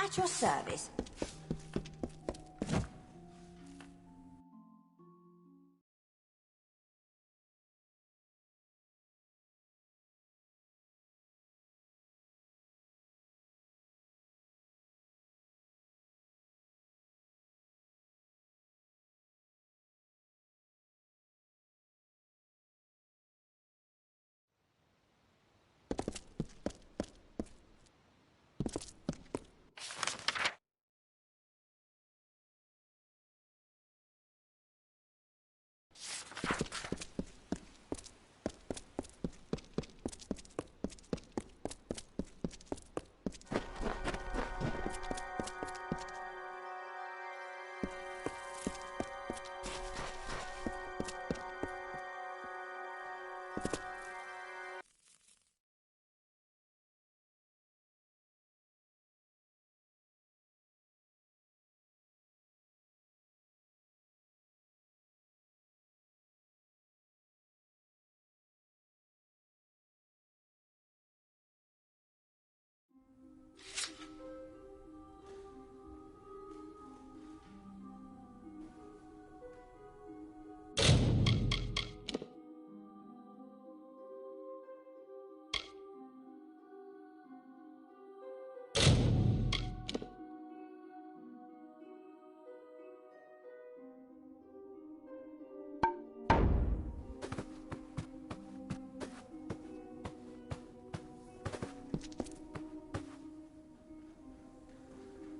At your service.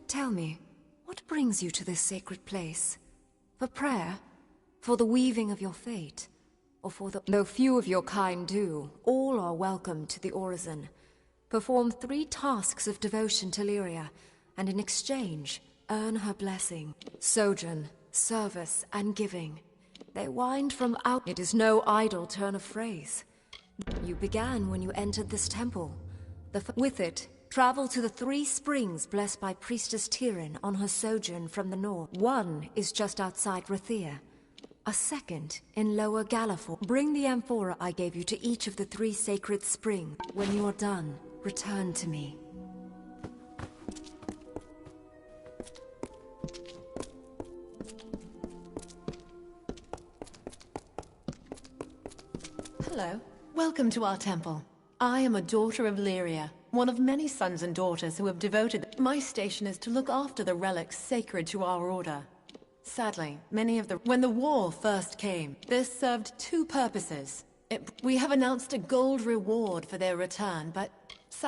Tell me, what brings you to this sacred place? For prayer? For the weaving of your fate? Or for the— Though few of your kind do, all are welcome to the Orison. Perform 3 tasks of devotion to Lyria, and in exchange, earn her blessing. Sojourn, service, and giving. They wind from out— It is no idle turn of phrase. You began when you entered this temple. With it, travel to the 3 springs blessed by Priestess Tyrian on her sojourn from the north. One is just outside Rathia. A second in Lower Galliford. Bring the amphora I gave you to each of the 3 sacred springs. When you are done, return to me. Hello. Welcome to our temple. I am a daughter of Lyria, one of many sons and daughters who have devoted— My station is to look after the relics sacred to our order. Sadly, when the war first came, this served 2 purposes. We have announced a gold reward for their return, but—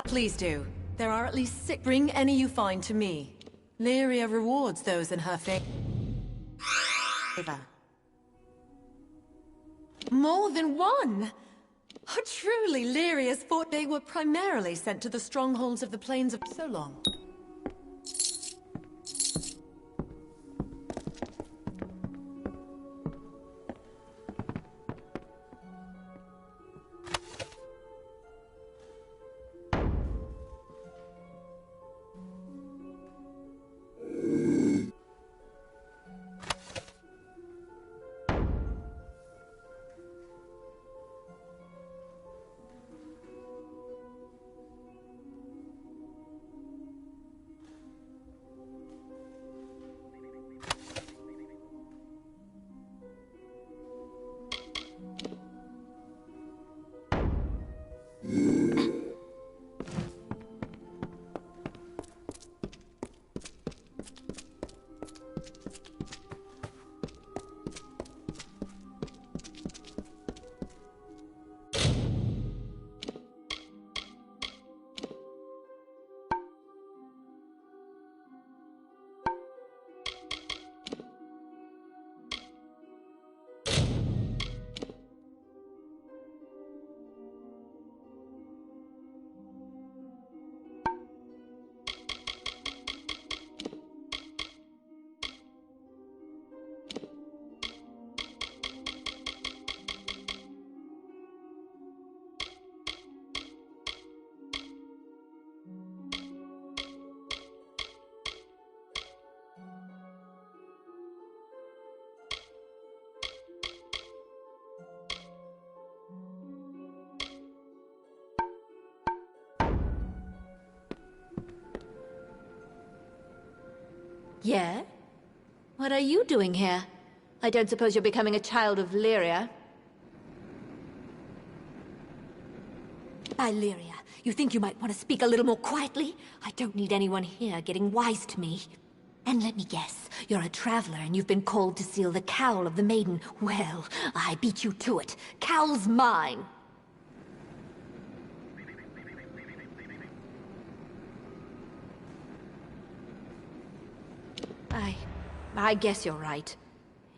Please do. There are at least 6. Bring any you find to me. Lyria rewards those in her favor. More than one! Oh, truly, Lyria's fought. They were primarily sent to the strongholds of the plains of so long. Yeah? What are you doing here? I don't suppose you're becoming a child of Lyria? By Lyria, you think you might want to speak a little more quietly? I don't need anyone here getting wise to me. And let me guess, you're a traveler and you've been called to seal the cowl of the maiden. Well, I beat you to it. Cowl's mine. I guess you're right.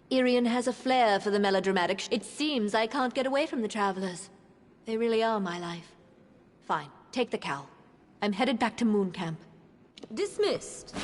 Irian has a flair for the melodramatic. It seems I can't get away from the travelers. They really are my life. Fine, take the cowl. I'm headed back to Moon Camp. Dismissed.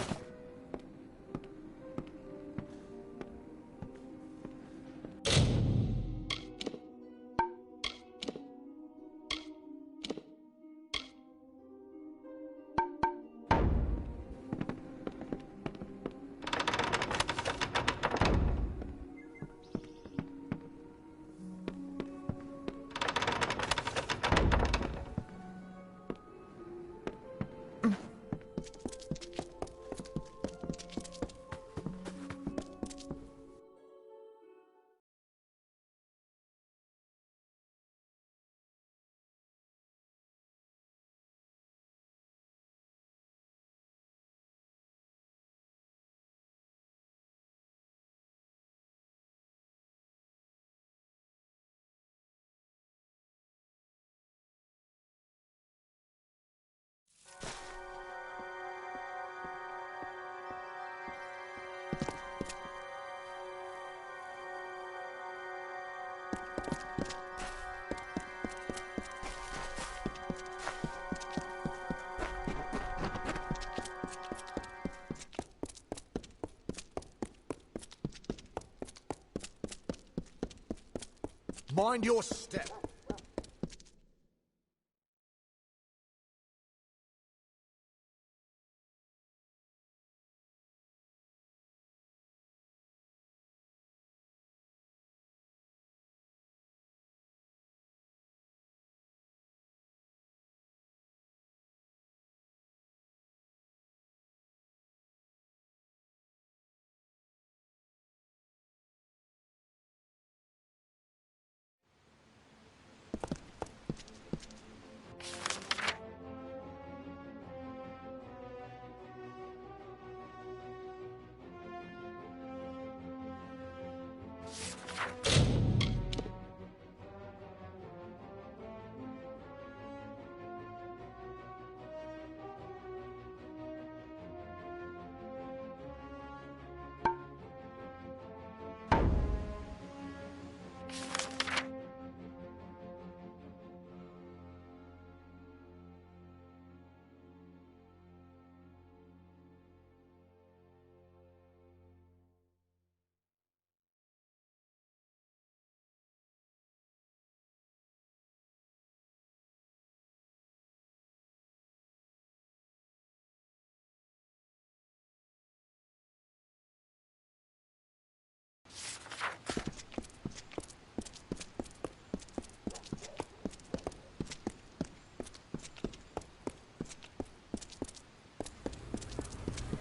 Mind your step.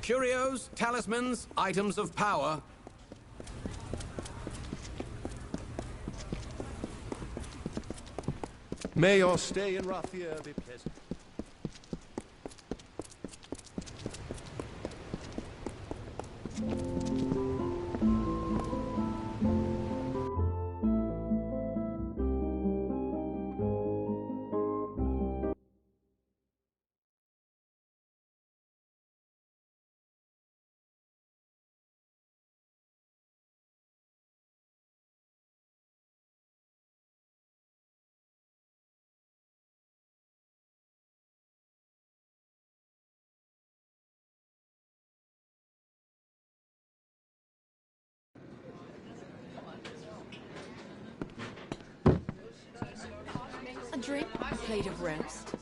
Curios, talismans, items of power. May your stay in Rathia be pleasant. A drink, a plate of roast.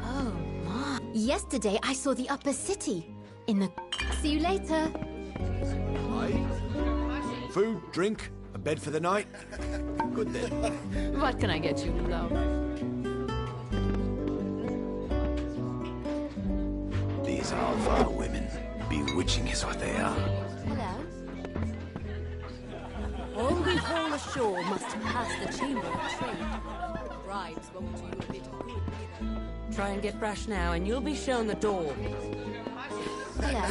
Oh, my. Yesterday I saw the upper city. In the... See you later. Aye. Food, drink, a bed for the night. Good then. What can I get you, love? These Alvar women. Bewitching is what they are. Hello. All we haul ashore must pass the chamber of trade. Bribes won't do you a bit of good either. Try and get fresh now, and you'll be shown the door. Hello.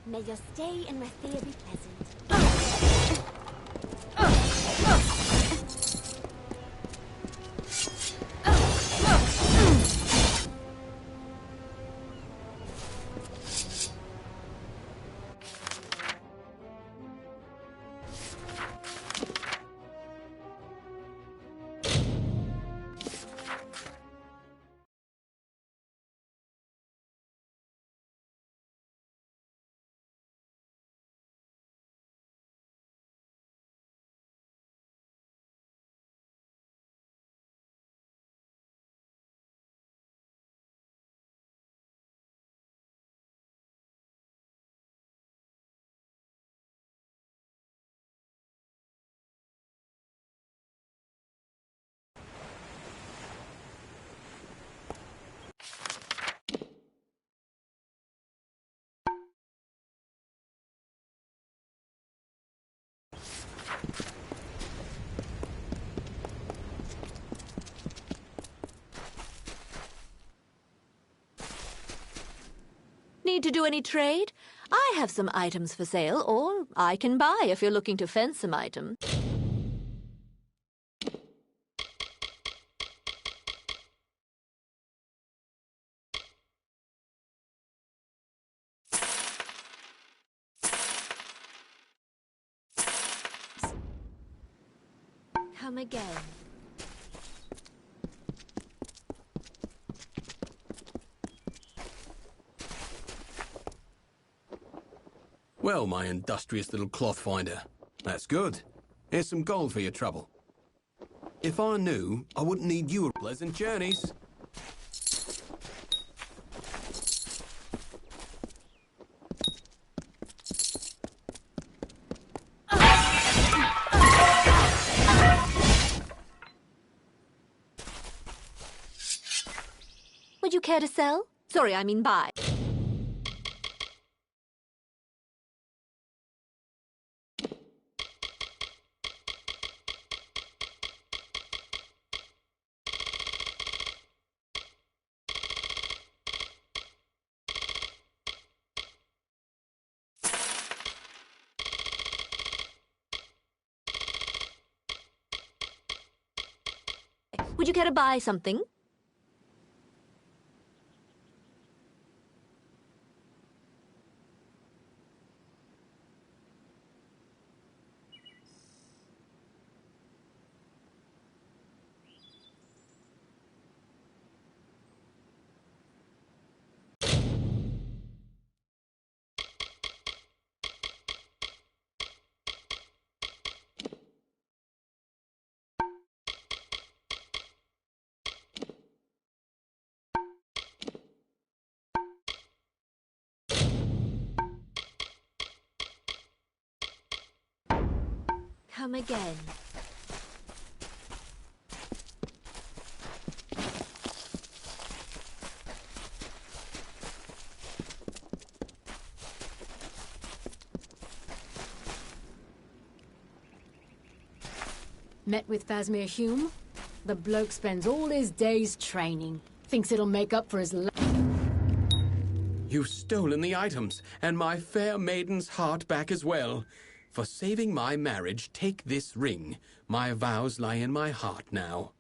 May your stay in Rathia be pleasant. Need to do any trade? I have some items for sale, or I can buy if you're looking to fence some items. Come again. Well, my industrious little cloth finder. That's good. Here's some gold for your trouble. If I knew, I wouldn't need you. Pleasant journeys. Would you care to sell? Sorry, I mean buy. Would you care to buy something? Come again. Met with Phasmir Hume? The bloke spends all his days training. Thinks it'll make up for his You've stolen the items, and my fair maiden's heart back as well. For saving my marriage, take this ring. My vows lie in my heart now.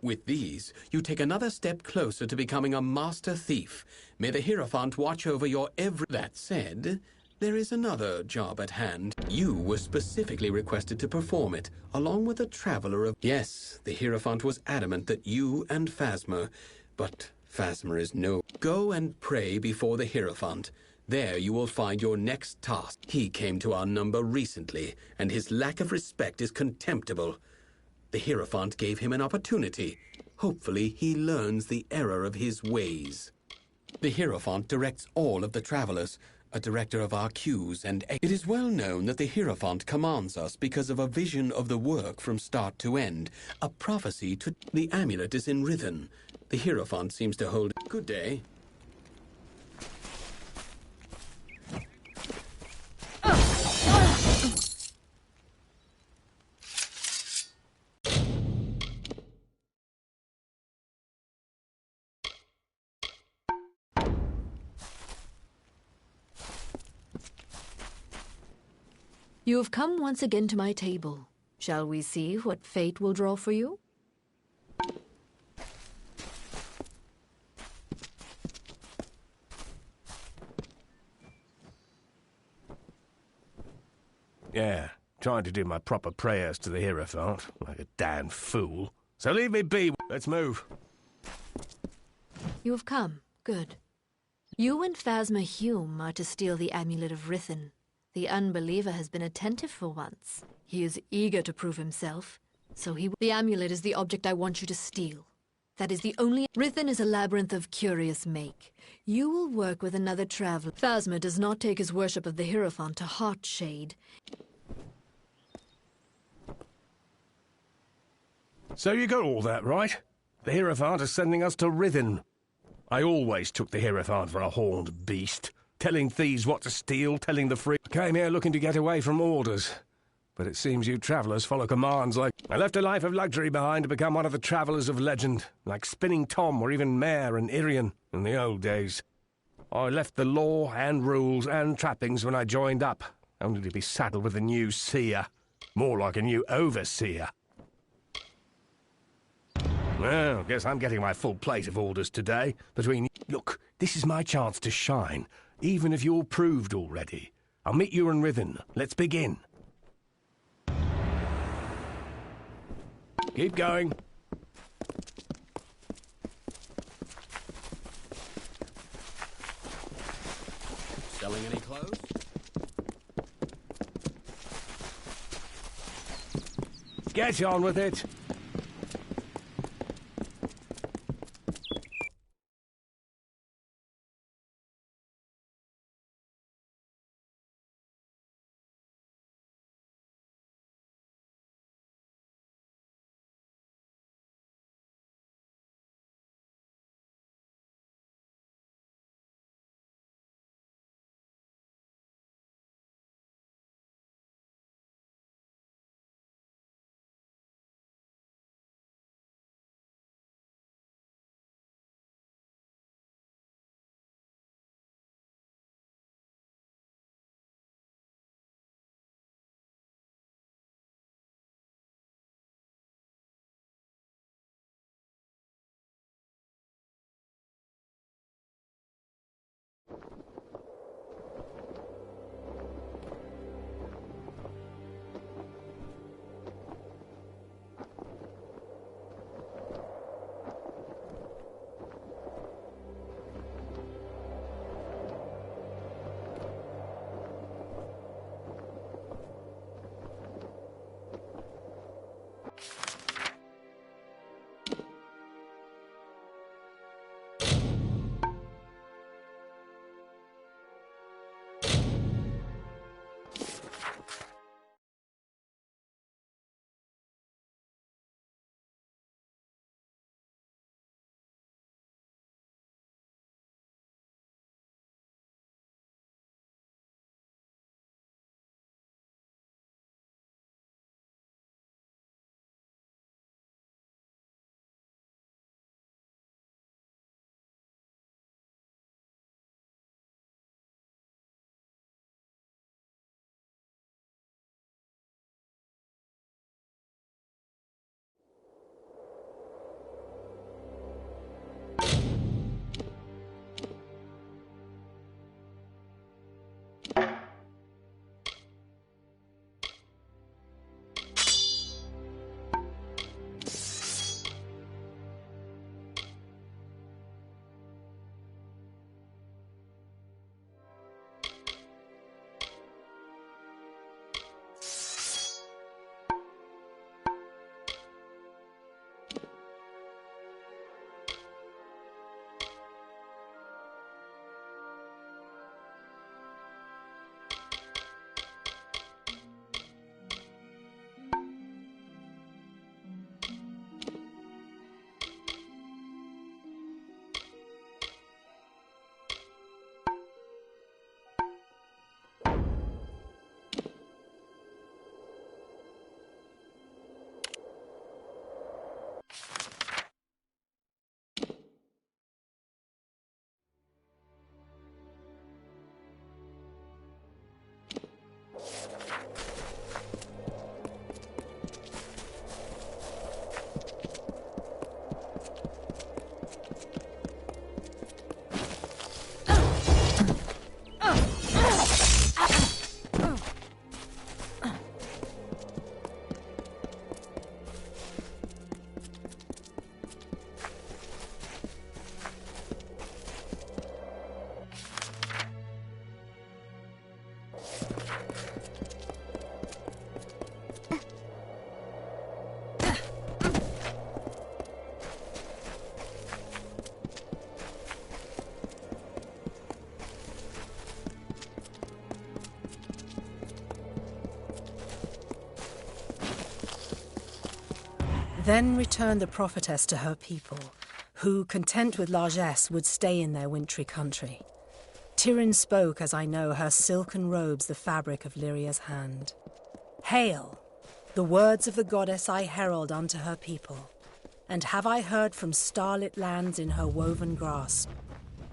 With these, you take another step closer to becoming a master thief. May the Hierophant watch over your every... That said, there is another job at hand. You were specifically requested to perform it, along with a traveler of... Yes, the Hierophant was adamant that you and Phasma... But Phasma is no... Go and pray before the Hierophant. There you will find your next task. He came to our number recently, and his lack of respect is contemptible. The Hierophant gave him an opportunity. Hopefully he learns the error of his ways. The Hierophant directs all of the travelers, a director of our queues and... It is well known that the Hierophant commands us because of a vision of the work from start to end, a prophecy to... The amulet is in Rithen. The Hierophant seems to hold... Good day. You have come once again to my table. Shall we see what fate will draw for you? Yeah, trying to do my proper prayers to the Hierophant, like a damn fool. So leave me be. Let's move. You have come. Good. You and Phasma Hume are to steal the amulet of Rithen. The unbeliever has been attentive for once. He is eager to prove himself, so he... The amulet is the object I want you to steal. That is the only... Rithen is a labyrinth of curious make. You will work with another traveler. Phasma does not take his worship of the Hierophant to Heartshade. So you got all that right? The Hierophant is sending us to Rithen. I always took the Hierophant for a horned beast. Telling thieves what to steal, telling the free... Came here looking to get away from orders. But it seems you travellers follow commands like... I left a life of luxury behind to become one of the travellers of legend, like Spinning Tom or even Mare and Irian in the old days. I left the law and rules and trappings when I joined up, only to be saddled with a new seer. More like a new overseer. Well, guess I'm getting my full plate of orders today. Between... Look, this is my chance to shine. Even if you're proved already. I'll meet you in Rithen. Let's begin. Keep going. Selling any clothes? Get on with it. Then returned the prophetess to her people, who, content with largesse, would stay in their wintry country. Tyrion spoke, as I know, her silken robes the fabric of Lyria's hand. Hail! The words of the goddess I herald unto her people. And have I heard from starlit lands in her woven grasp.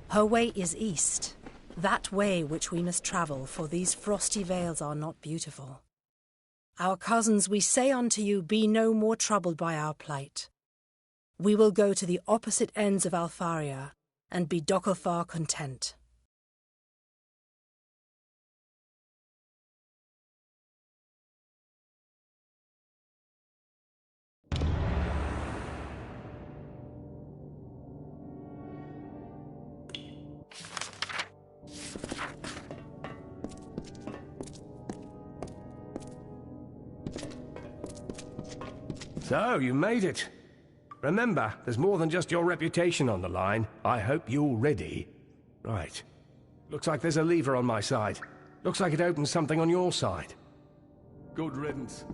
Her way is east, that way which we must travel, for these frosty vales are not beautiful. Our cousins, we say unto you, be no more troubled by our plight. We will go to the opposite ends of Alfaria, and be Dokilfar content. So, you made it. Remember, there's more than just your reputation on the line. I hope you're ready. Right. Looks like there's a lever on my side. Looks like it opens something on your side. Good riddance.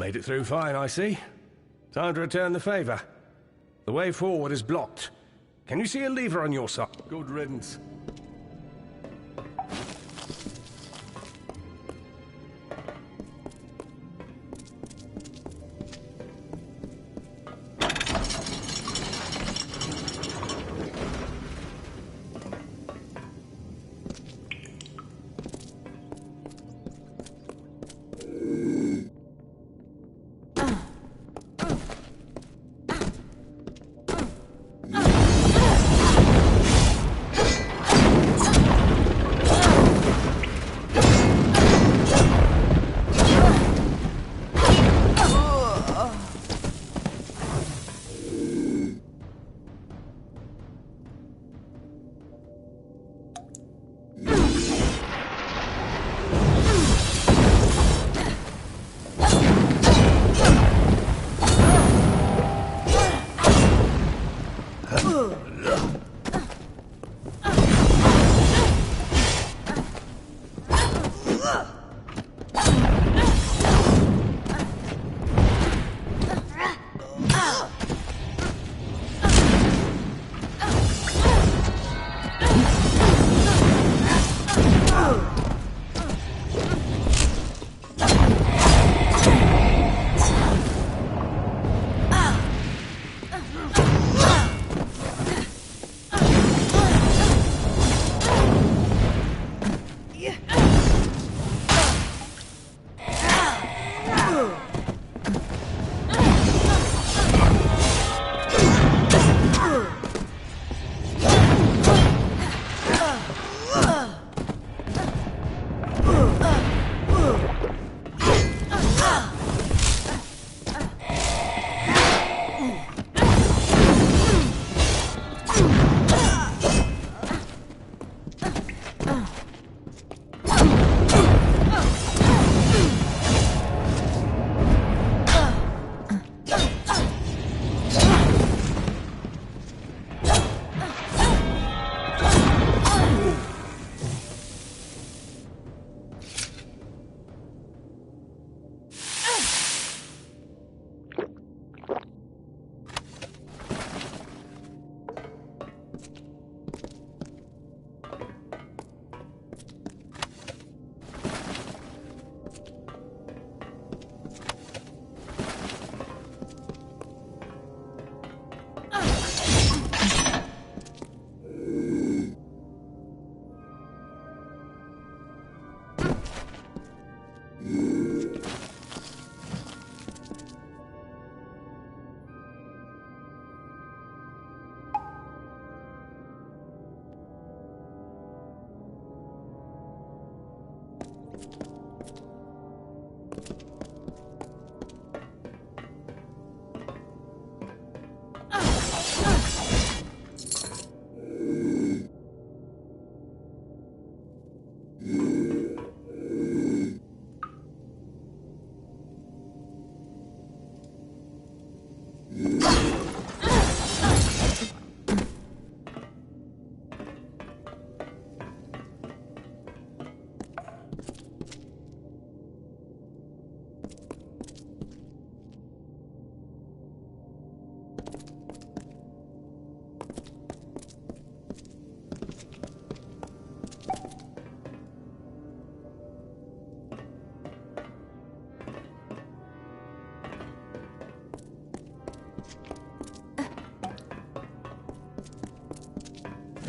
Made it through fine, I see. Time to return the favour. The way forward is blocked. Can you see a lever on your side? Good riddance.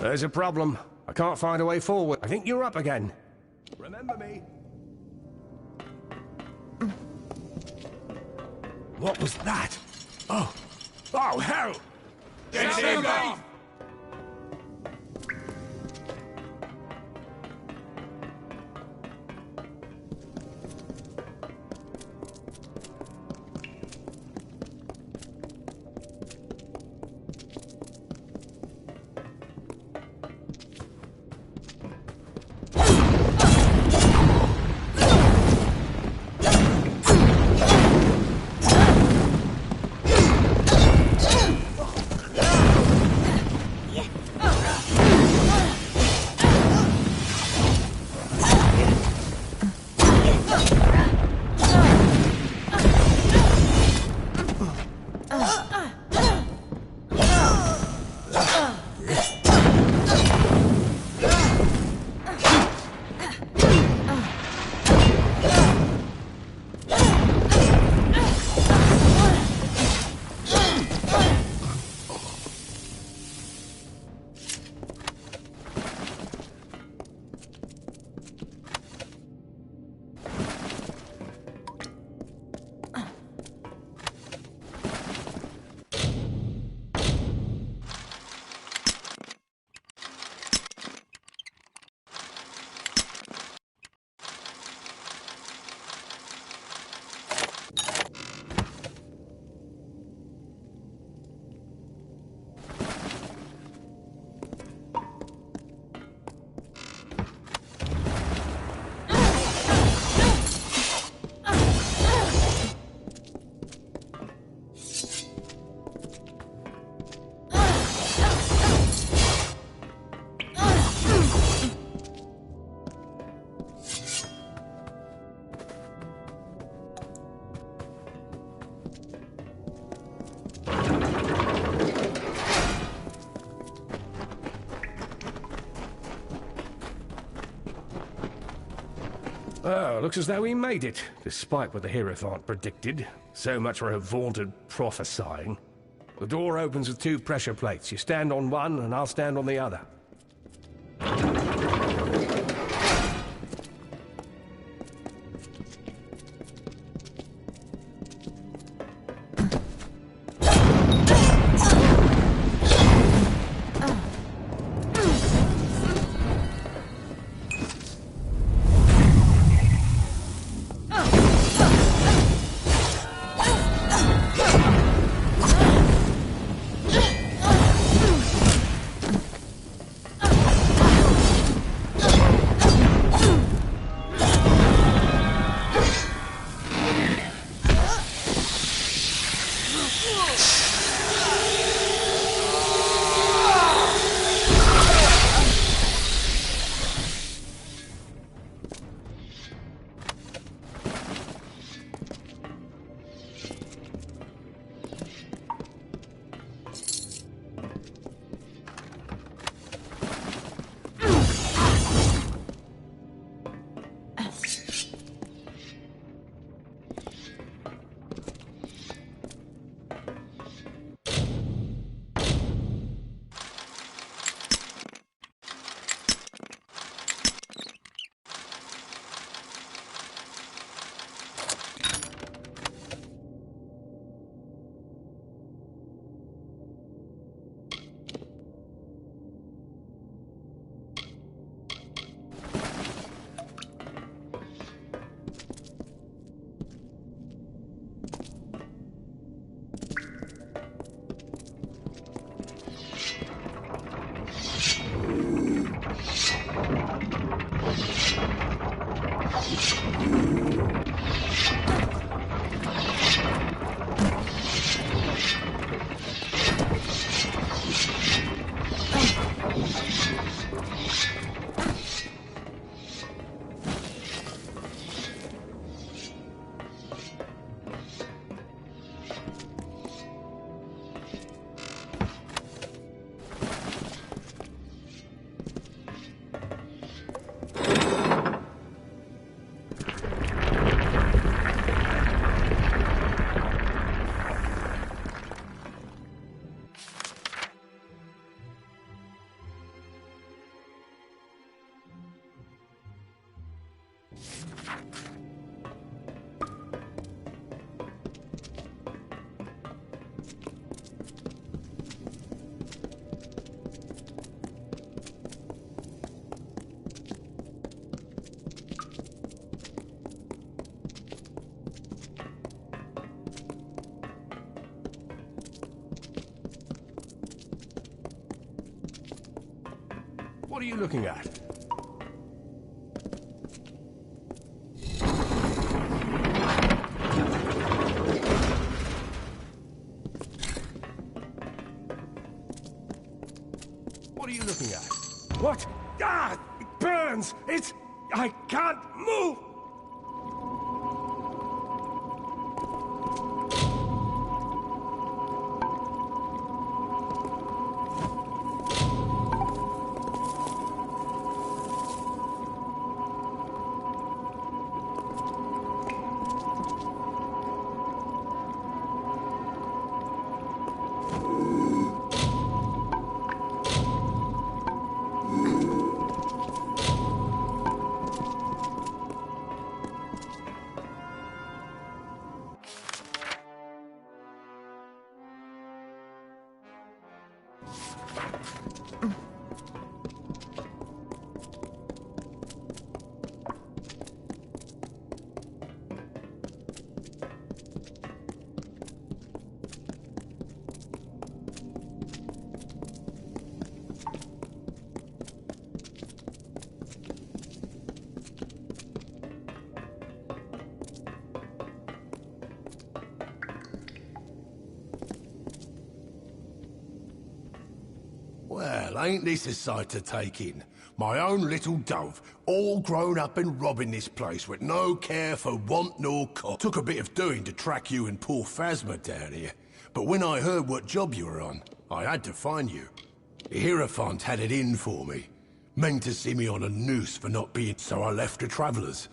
There's a problem. I can't find a way forward. I think you're up again. Remember me. What was that? Oh. Oh, hell! Get him off! Oh, looks as though we made it, despite what the Hierophant predicted. So much for her vaunted prophesying. The door opens with 2 pressure plates. You stand on one, and I'll stand on the other. What are you looking at? What are you looking at? What? Ah! It burns! I can't move! Well, ain't this a sight to take in? My own little dove, all grown up and robbing this place with no care for want nor cost. Took a bit of doing to track you and poor Phasma down here, but when I heard what job you were on, I had to find you. The Hierophant had it in for me. Meant to see me on a noose for not being, so I left the Travellers.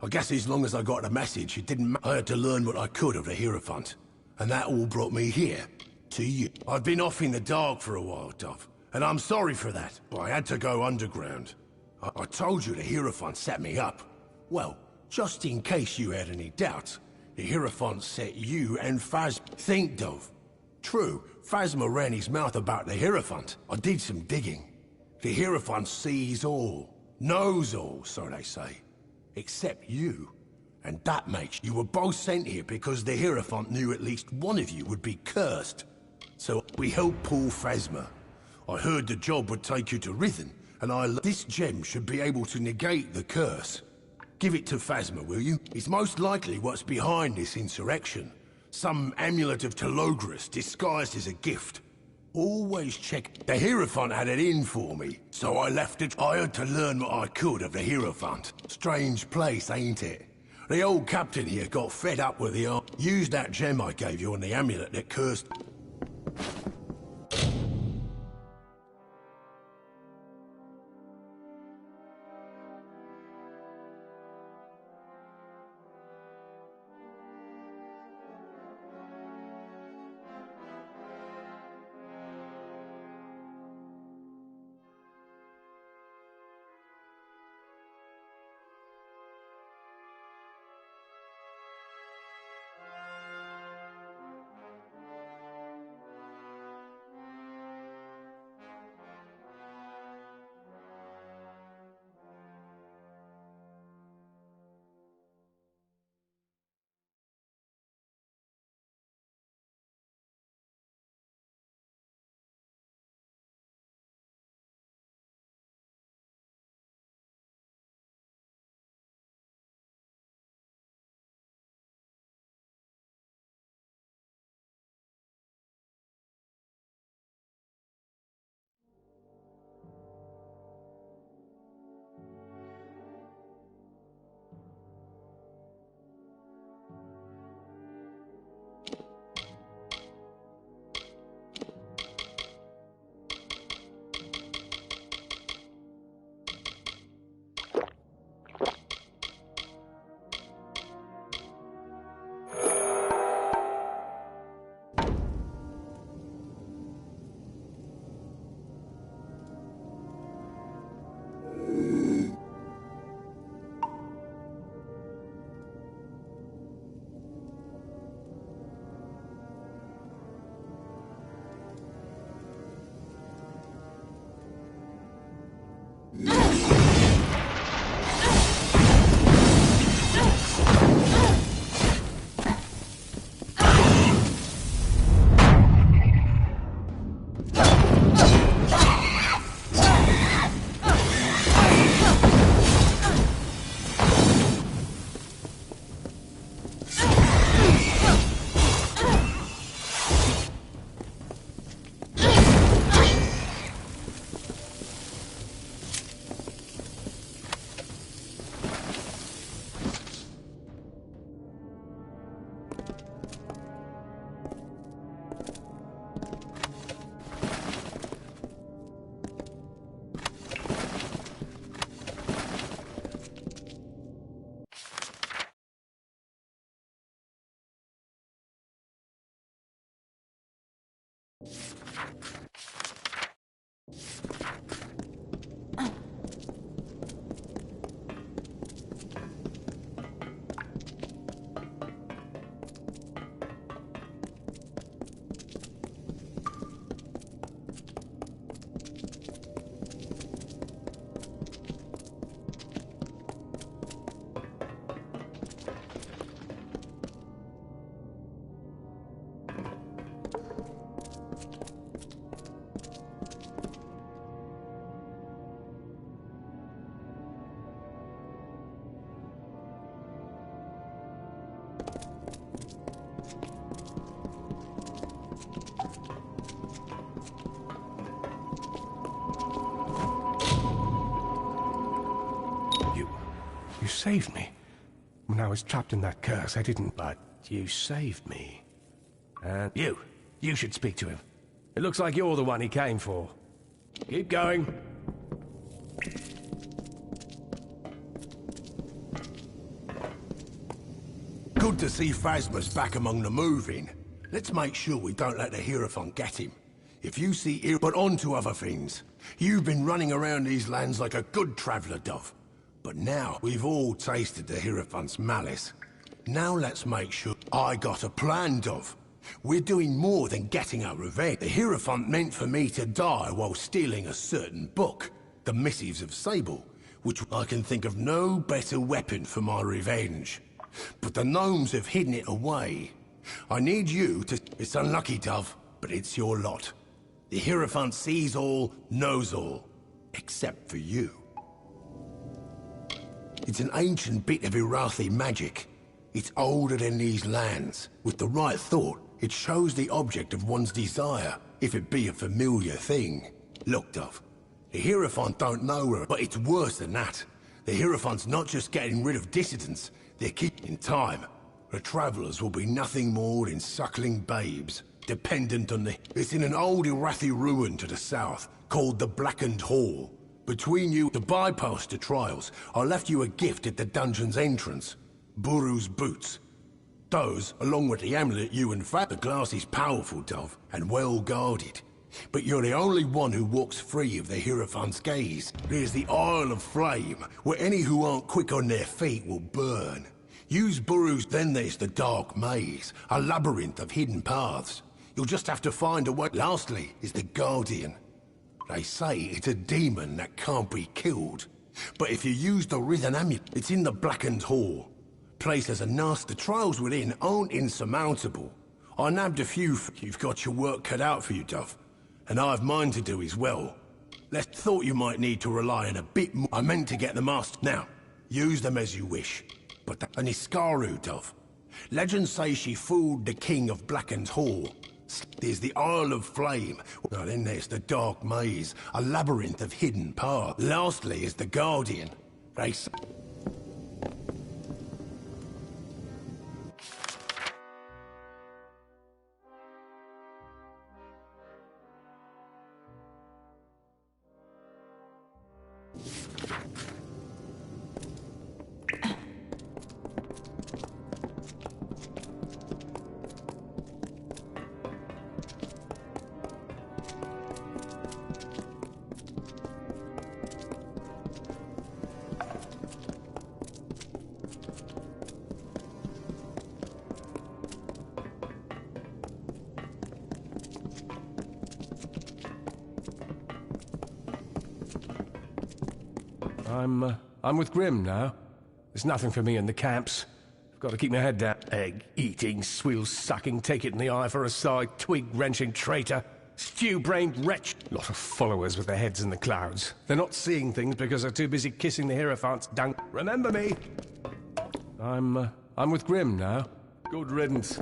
I guess as long as I got the message, it didn't matter. I had to learn what I could of the Hierophant, and that all brought me here. To you. I've been off in the dark for a while, Dove, and I'm sorry for that, but I had to go underground. I told you the Hierophant set me up. Well, just in case you had any doubts, the Hierophant set you and Phasma. Think, Dove. True, Phasma ran his mouth about the Hierophant. I did some digging. The Hierophant sees all, knows all, so they say. Except you. And that makes you were both sent here because the Hierophant knew at least one of you would be cursed. So we helped pull Phasma. I heard the job would take you to Rithen, and this gem should be able to negate the curse. Give it to Phasma, will you? It's most likely what's behind this insurrection. Some amulet of Telogris disguised as a gift. Always check. The Hierophant had it in for me, so I left it. I had to learn what I could of the Hierophant. Strange place, ain't it? The old captain here got fed up with the art. Used that gem I gave you on the amulet that cursed. You saved me. When I was trapped in that curse, I didn't... But you saved me. And you should speak to him. It looks like you're the one he came for. Keep going. Good to see Phasma's back among the moving. Let's make sure we don't let the Hierophant get him. If you see but on to other things. You've been running around these lands like a good traveller, Dove. But now we've all tasted the Hierophant's malice. Now let's make sure I got a plan, Dove. We're doing more than getting our revenge. The Hierophant meant for me to die while stealing a certain book, the Missives of Sable, which I can think of no better weapon for my revenge. But the gnomes have hidden it away. I need you to... It's unlucky, Dove, but it's your lot. The Hierophant sees all, knows all. Except for you. It's an ancient bit of Irathi magic. It's older than these lands. With the right thought, it shows the object of one's desire, if it be a familiar thing. Look, Dove, the Hierophant don't know her, but it's worse than that. The Hierophant's not just getting rid of dissidents, they're keeping time. The travellers will be nothing more than suckling babes, dependent on the... It's in an old Irathi ruin to the south, called the Blackened Hall. Between you, to bypass the trials, I left you a gift at the dungeon's entrance. Buru's boots. Those, along with the amulet you and the glass is powerful, Dove, and well guarded. But you're the only one who walks free of the Hierophant's gaze. There's the Isle of Flame, where any who aren't quick on their feet will burn. Use Buru's, then there's the Dark Maze, a labyrinth of hidden paths. You'll just have to find a way. Lastly is the Guardian. They say it's a demon that can't be killed. But if you use the Writhen Amulet, it's in the Blackened Hall. Place as a nasty. The trials within aren't insurmountable. I nabbed a few. You've got your work cut out for you, Dove. And I've mine to do as well. Thought you might need to rely on a bit more. I meant to get the master. Now, use them as you wish. But an Iskaru, Dove. Legends say she fooled the king of Blackened Hall. There's the Isle of Flame. Well, then there's the Dark Maze, a labyrinth of hidden paths. Lastly is the Guardian. They say... I'm with Grim now. There's nothing for me in the camps. I've got to keep my head down. Egg-eating, swill-sucking, take-it-in-the-eye for a side, twig-wrenching traitor, stew-brained wretch. Lot of followers with their heads in the clouds. They're not seeing things because they're too busy kissing the Hierophant's dung. Remember me! I'm with Grim now. Good riddance.